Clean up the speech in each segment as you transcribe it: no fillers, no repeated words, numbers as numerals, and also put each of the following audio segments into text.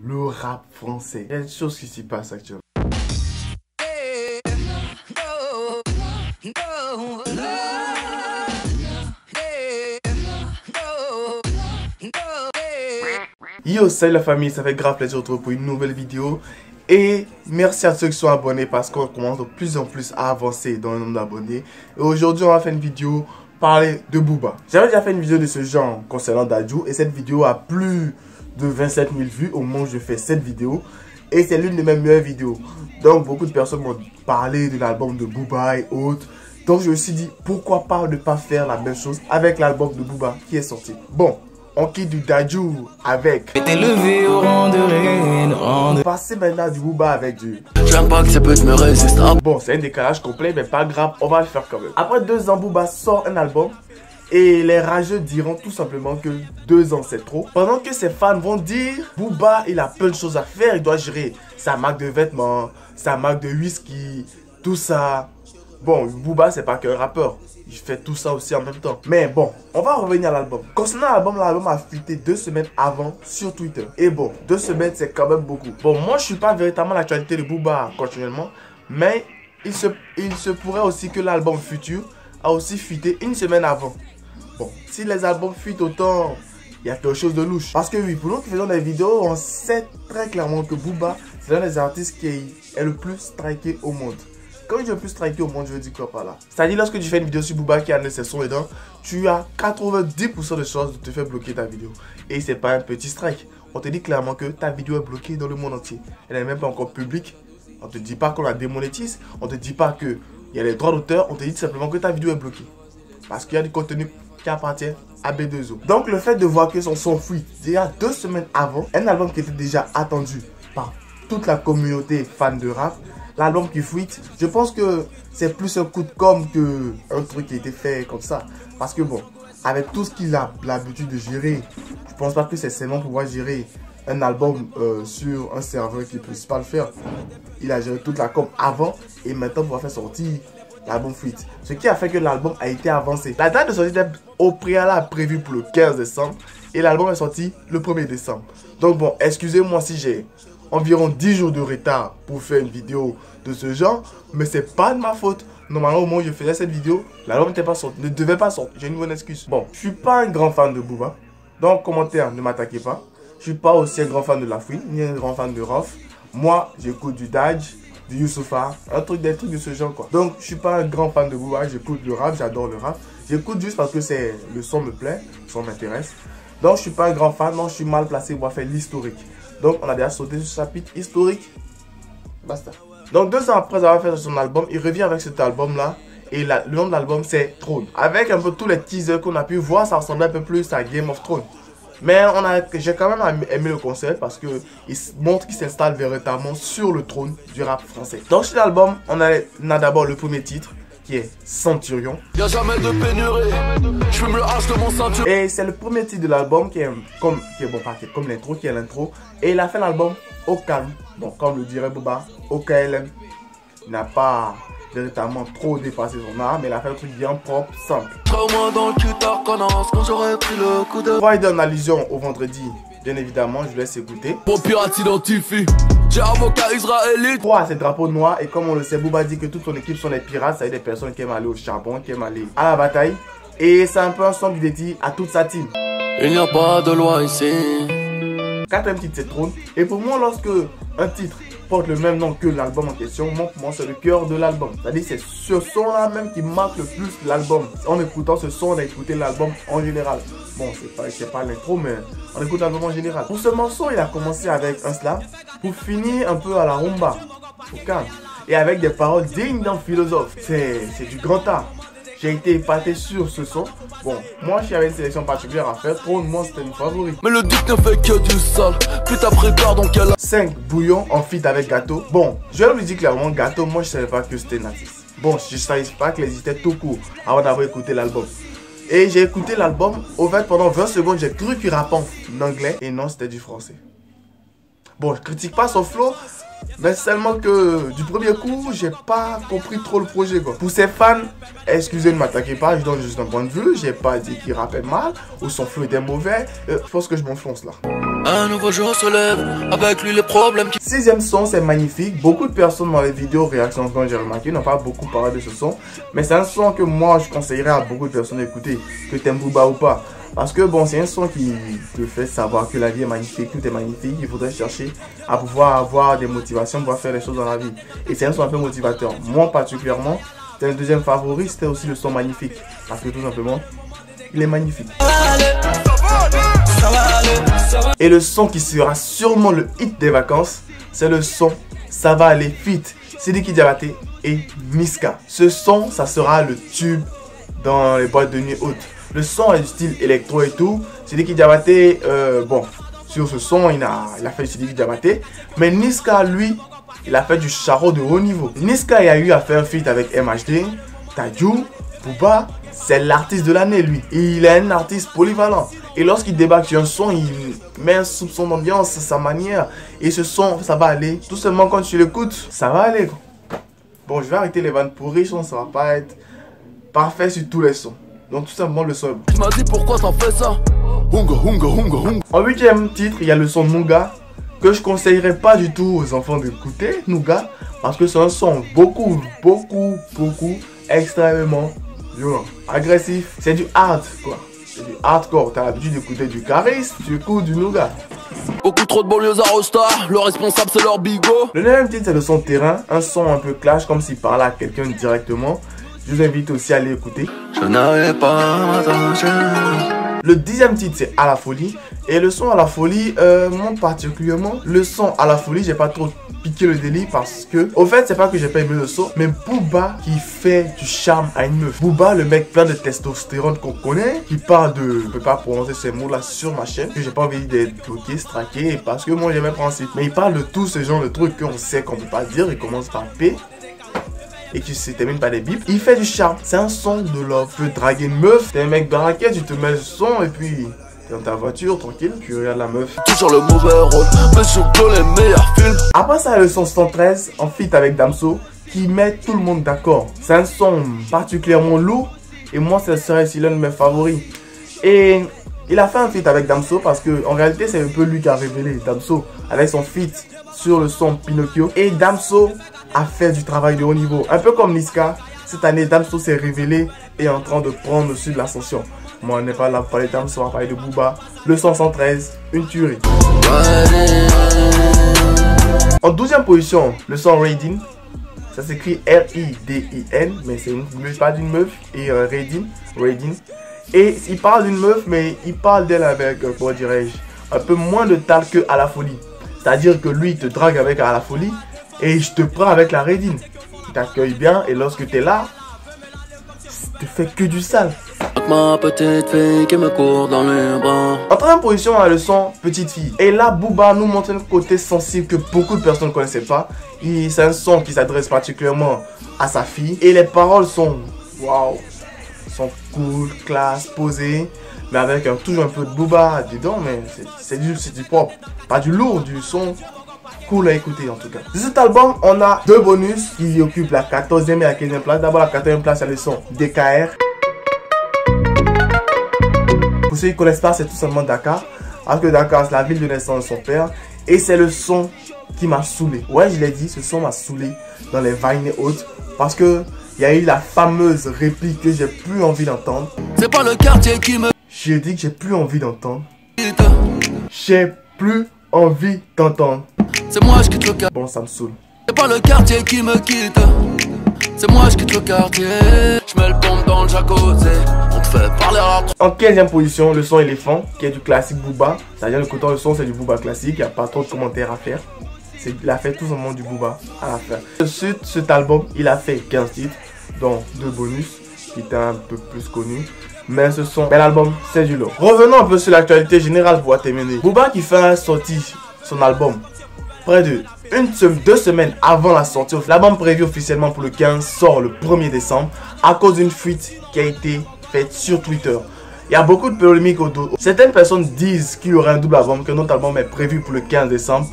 le rap français. Il y a des choses qui s'y passent actuellement. Yo, salut la famille, ça fait grave plaisir de retrouver pour une nouvelle vidéo. Et merci à ceux qui sont abonnés parce qu'on commence de plus en plus à avancer dans le nombre d'abonnés. Et aujourd'hui, on va faire une vidéo parler de Booba. J'avais déjà fait une vidéo de ce genre concernant Dadju et cette vidéo a plus de 27 000 vues au moment où je fais cette vidéo. Et c'est l'une de mes meilleures vidéos. Donc beaucoup de personnes m'ont parlé de l'album de Booba et autres. Donc je me suis dit pourquoi pas ne pas faire la même chose avec l'album de Booba qui est sorti. Bon. On quitte du Dadju avec. Passer maintenant du Booba avec du. J'aime pas que ça peut me résister. Bon, c'est un décalage complet, mais pas grave, on va le faire quand même. Après 2 ans, Booba sort un album. Et les rageux diront tout simplement que 2 ans c'est trop. Pendant que ses fans vont dire Booba, il a plein de choses à faire. Il doit gérer sa marque de vêtements, sa marque de whisky, tout ça. Bon, Booba c'est pas qu'un rappeur. Il fait tout ça aussi en même temps. Mais bon, on va revenir à l'album. Concernant l'album a fuité 2 semaines avant sur Twitter. Et bon, 2 semaines c'est quand même beaucoup. Bon, moi je suis pas véritablement l'actualité de Booba continuellement. Mais il se pourrait aussi que l'album futur a aussi fuité 1 semaine avant. Bon, si les albums fuitent autant, il y a quelque chose de louche. Parce que oui, pour nous qui faisons des vidéos, on sait très clairement que Booba, c'est l'un des artistes qui est le plus striké au monde. Quand je dis le plus striké au monde, je veux dire quoi par là? C'est-à-dire lorsque tu fais une vidéo sur Booba qui a ses sons dedans, tu as 90% de chances de te faire bloquer ta vidéo. Et c'est pas un petit strike. On te dit clairement que ta vidéo est bloquée dans le monde entier. Elle n'est même pas encore publique. On te dit pas qu'on la démonétise. On te dit pas qu'il y a les droits d'auteur. On te dit simplement que ta vidéo est bloquée. Parce qu'il y a du contenu qui appartient à B2O. Donc le fait de voir que son son fuite déjà 2 semaines avant, un album qui était déjà attendu par toute la communauté fan de rap, l'album qui fuite, je pense que c'est plus un coup de com' que un truc qui a été fait comme ça. Parce que bon, avec tout ce qu'il a l'habitude de gérer, je pense pas que c'est seulement pouvoir gérer un album sur un serveur qui ne puisse pas le faire. Il a géré toute la com' avant et maintenant pour faire sortir l'album fuite. Ce qui a fait que l'album a été avancé. La date de sortie était au préalable prévue pour le 15 décembre et l'album est sorti le 1er décembre. Donc bon, excusez-moi si j'ai environ 10 jours de retard pour faire une vidéo de ce genre, mais c'est pas de ma faute. Normalement, au moment où je faisais cette vidéo, l'album n'était pas sorti, ne devait pas sortir. J'ai une bonne excuse. Bon, je suis pas un grand fan de Booba, donc commentaire, ne m'attaquez pas. Je suis pas aussi un grand fan de La Fouine, ni un grand fan de Rof. Moi, j'écoute du Daj, du Youssoupha, des trucs de ce genre quoi. Donc, je suis pas un grand fan de Booba, j'écoute le rap, j'adore le rap. J'écoute juste parce que le son me plaît, le son m'intéresse. Donc, je suis pas un grand fan, non, je suis mal placé pour faire l'historique. Donc, on a déjà sauté ce chapitre historique. Basta. Donc, 2 ans après avoir fait son album, il revient avec cet album-là. Et le nom de l'album, c'est Throne. Avec un peu tous les teasers qu'on a pu voir, ça ressemblait un peu plus à Game of Thrones. Mais j'ai quand même aimé le concept parce qu'il montre qu'il s'installe véritablement sur le trône du rap français. Donc, sur l'album, on a d'abord le premier titre qui est Centurion. Y'a jamais de pénurie, je fume le hache de mon ceinture. Et c'est le premier titre de l'album qui est comme l'intro, qui est l'intro. Et il a fait l'album au calme. Bon, comme le dirait Booba, au KLM. Il n'a pas véritablement trop dépassé son art, mais il a fait un truc bien propre, simple. Pourquoi il donne allusion au vendredi? Bien évidemment, je vous laisse écouter. Mon pirate identifie. J'ai avocat israélite. 3, c'est drapeau noir. Et comme on le sait, Booba dit que toute son équipe sont des pirates. Ça veut dire des personnes qui aiment aller au charbon, qui aiment aller à la bataille. Et c'est un peu un son qui dédie à toute sa team. Il n'y a pas de loi ici. 4e titre, c'est Throne. Et pour moi, lorsque un titre porte le même nom que l'album en question, moi, pour moi, c'est le cœur de l'album. C'est-à-dire c'est ce son-là même qui marque le plus l'album. En écoutant ce son, on a écouté l'album en général. Bon, c'est pas l'intro, mais on écoute l'album en général. Pour ce morceau, il a commencé avec un slap pour finir un peu à la rumba, au calme. Et avec des paroles dignes d'un philosophe. C'est du grand art. J'ai été épaté sur ce son. Bon, moi j'avais une sélection particulière à faire. Throne, moi c'était une favorite. Mais le dick ne fait que du sale. Putain, prépare donc elle a 5, Bouillon en feat avec Gâteau. Bon, je vais vous dire clairement, Gâteau, moi je savais pas que c'était Natis. Bon, je savais pas qu'il existait tout court avant d'avoir écouté l'album. Et j'ai écouté l'album, au fait pendant 20 secondes j'ai cru qu'il rappait en anglais. Et non, c'était du français. Bon, je critique pas son flow. Mais seulement que du premier coup, j'ai pas compris trop le projet quoi. Pour ses fans, excusez, ne m'attaquez pas, je donne juste un point de vue. J'ai pas dit qu'il rappelle mal ou son flow était mauvais. Je pense que je m'enfonce là. Un nouveau jour se lève, avec lui les problèmes qui... Sixième son, c'est magnifique. Beaucoup de personnes dans les vidéos réactions, quand j'ai remarqué, n'ont pas beaucoup parlé de ce son. Mais c'est un son que moi, je conseillerais à beaucoup de personnes d'écouter, que t'aimes Booba ou pas. Parce que bon, c'est un son qui te fait savoir que la vie est magnifique, tout est magnifique. Il faudrait chercher à pouvoir avoir des motivations, pouvoir faire les choses dans la vie. Et c'est un son un peu motivateur. Moi, particulièrement, c'est un deuxième favori, c'était aussi le son magnifique. Parce que tout simplement, il est magnifique. Et le son qui sera sûrement le hit des vacances, c'est le son Ça va aller feat. Sidiki Diabaté et Niska. Ce son, ça sera le tube dans les boîtes de nuit hautes. Le son est du style électro et tout. Sidiki Diabaté, bon, sur ce son, il a fait du Sidiki Diabaté. Mais Niska, lui, il a fait du charo de haut niveau. Niska, il a eu à faire un feat avec MHD, Tadjou, Booba. C'est l'artiste de l'année, lui. Il est un artiste polyvalent. Et lorsqu'il débarque sur un son, il met un soupçon d'ambiance, sa manière. Et ce son, ça va aller. Tout seulement quand tu l'écoutes, ça va aller. Bon, je vais arrêter les vannes pourries, ça va pas être parfait sur tous les sons. Donc tout simplement le son. Tu m'as dit pourquoi t'en fais ça? En huitième titre, il y a le son Nouga, que je conseillerais pas du tout aux enfants d'écouter, Nouga, parce que c'est un son beaucoup, extrêmement violent, agressif. C'est du hard, quoi. C'est du hardcore. T'as l'habitude d'écouter du charisme, tu écoutes du Nouga. Beaucoup trop de banlieues à Rosta, le responsable c'est leur bigot. Le neuvième titre, c'est le son Terrain, un son un peu clash, comme s'il parlait à quelqu'un directement. Je vous invite aussi à l'écouter. Je n'avais pas m'attacher. Le dixième titre, c'est À la folie. Et le son À la folie, moi particulièrement, le son À la folie, j'ai pas trop piqué le délire parce que, au fait, c'est pas que j'ai pas aimé le son, mais Booba qui fait du charme à une meuf. Booba, le mec plein de testostérone qu'on connaît, qui parle de, je peux pas prononcer ces mots-là sur ma chaîne, que j'ai pas envie d'être bloqué, straqué, parce que moi j'ai mes principes. Mais il parle de tout ce genre de trucs qu'on sait qu'on peut pas dire. Il commence par P et qui se termine par des bips. Il fait du charme. C'est un son de love. Tu veux draguer une meuf, t'es un mec baraquet, tu te mets le son et puis t'es dans ta voiture tranquille, tu regardes la meuf. Toujours le mauvais rôle, mais surtout les meilleurs films. Après ça, il y a le son 113 en feat avec Damso qui met tout le monde d'accord. C'est un son particulièrement lourd et moi, ça serait l'un de mes favoris. Et il a fait un feat avec Damso parce que en réalité, c'est un peu lui qui a révélé Damso avec son feat sur le son Pinocchio. Et Damso a fait du travail de haut niveau. Un peu comme Niska, cette année, Damso s'est révélé et est en train de prendre dessus de l'ascension. Moi, on n'est pas là pour parler de Damso, on va parler de Booba. Le son 113, une tuerie. En 12e position, le son Raidin. Ça s'écrit R-I-D-I-N, mais c'est pas d'une meuf. Et Raidin. Et il parle d'une meuf, mais il parle d'elle avec, comment dirais-je, un peu moins de talent que À la folie. C'est-à-dire que lui, il te drague avec À la folie et je te prends avec la Raidin. Il t'accueille bien et lorsque tu es là, tu fais que du sale. Ma petite fille qui me court dans les bras. En 3e position, on a le son Petite fille. Et là, Booba nous montre un côté sensible que beaucoup de personnes ne connaissaient pas. C'est un son qui s'adresse particulièrement à sa fille. Et les paroles sont waouh, sont cool, classe, posées, mais avec toujours un peu de Booba dedans. Mais c'est du propre, pas du lourd, du son cool à écouter en tout cas. De cet album, on a deux bonus qui occupent la 14e et la 15e place. D'abord, la 14e place, c'est le son DKR. Pour ceux qui ne connaissent pas, c'est tout simplement Dakar. Parce que Dakar, c'est la ville de naissance de son père. Et c'est le son qui m'a saoulé. Ouais, je l'ai dit, ce son m'a saoulé dans les vines hautes. Parce que il y a eu la fameuse réplique que j'ai plus envie d'entendre. C'est pas le quartier qui me... J'ai dit que j'ai plus envie d'entendre. J'ai plus envie d'entendre. C'est moi je quitte le quartier. Bon, ça me saoule. C'est pas le quartier qui me quitte. C'est moi je quitte le quartier. Je mets le pompe dans le jacuzzi. On te fait parler à... En 15e position, le son Éléphant, qui est du classique Booba. C'est-à-dire le côté le son, c'est du Booba classique. Il n'y a pas trop de commentaires à faire. Il a fait tout simplement du Booba à la fin. Sur cet album, il a fait 15 titres, dont 2 bonus, qui étaient un peu plus connus. Mais ce son, bel album, c'est du lourd. Revenons un peu sur l'actualité générale pour terminer. Booba qui fait sortir son album près de 2 semaines avant la sortie. L'album prévu officiellement pour le 15 sort le 1er décembre à cause d'une fuite qui a été faite sur Twitter. Il y a beaucoup de polémiques autour. Certaines personnes disent qu'il y aura un double album, que notre album est prévu pour le 15 décembre.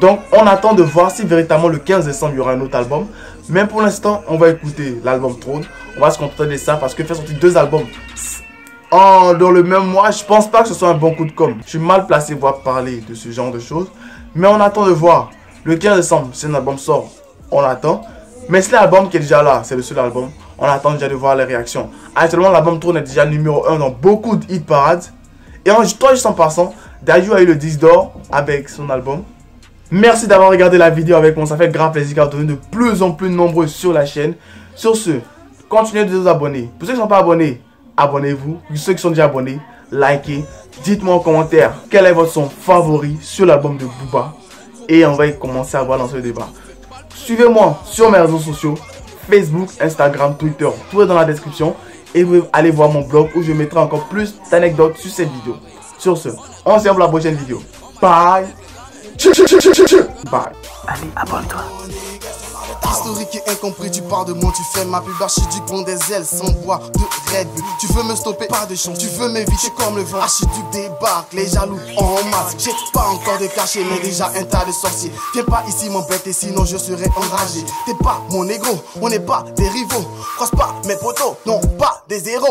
Donc on attend de voir si véritablement le 15 décembre il y aura un autre album. Mais pour l'instant, on va écouter l'album Trône. On va se contenter de ça parce que faire sortir 2 albums dans le même mois, je pense pas que ce soit un bon coup de com'. Je suis mal placé pour parler de ce genre de choses. Mais on attend de voir. Le 15 décembre, c'est un album sort. On attend. Mais c'est l'album qui est déjà là. C'est le seul album. On attend déjà de voir les réactions. Actuellement, l'album Trône est déjà numéro 1 dans beaucoup de hit parades. Et toi, juste en passant, Dadju a eu le 10 d'or avec son album. Merci d'avoir regardé la vidéo avec moi. Ça fait grave plaisir car devenir de plus en plus nombreux sur la chaîne. Sur ce, continuez de vous abonner. Pour ceux qui ne sont pas abonnés, abonnez-vous. Pour ceux qui sont déjà abonnés, likez. Dites-moi en commentaire quel est votre son favori sur l'album de Booba. Et on va commencer à voir dans ce débat. Suivez-moi sur mes réseaux sociaux, Facebook, Instagram, Twitter. Tout est dans la description. Et vous allez voir mon blog où je mettrai encore plus d'anecdotes sur cette vidéo. Sur ce, on se voit pour la prochaine vidéo. Bye. Bye. Allez, abonne-toi. Historique et incompris, tu parles de moi, tu fais ma pub, archiduc bon des ailes sans bois de Red Bull. Tu veux me stopper, pas de chance, tu veux m'éviter comme le vent. Archiduc débarque, les jaloux en masse. J'ai pas encore de cachet, mais déjà un tas de sorciers. Viens pas ici m'embêter, sinon je serai enragé. T'es pas mon négro, on n'est pas des rivaux. Croise pas mes potos, non pas des héros.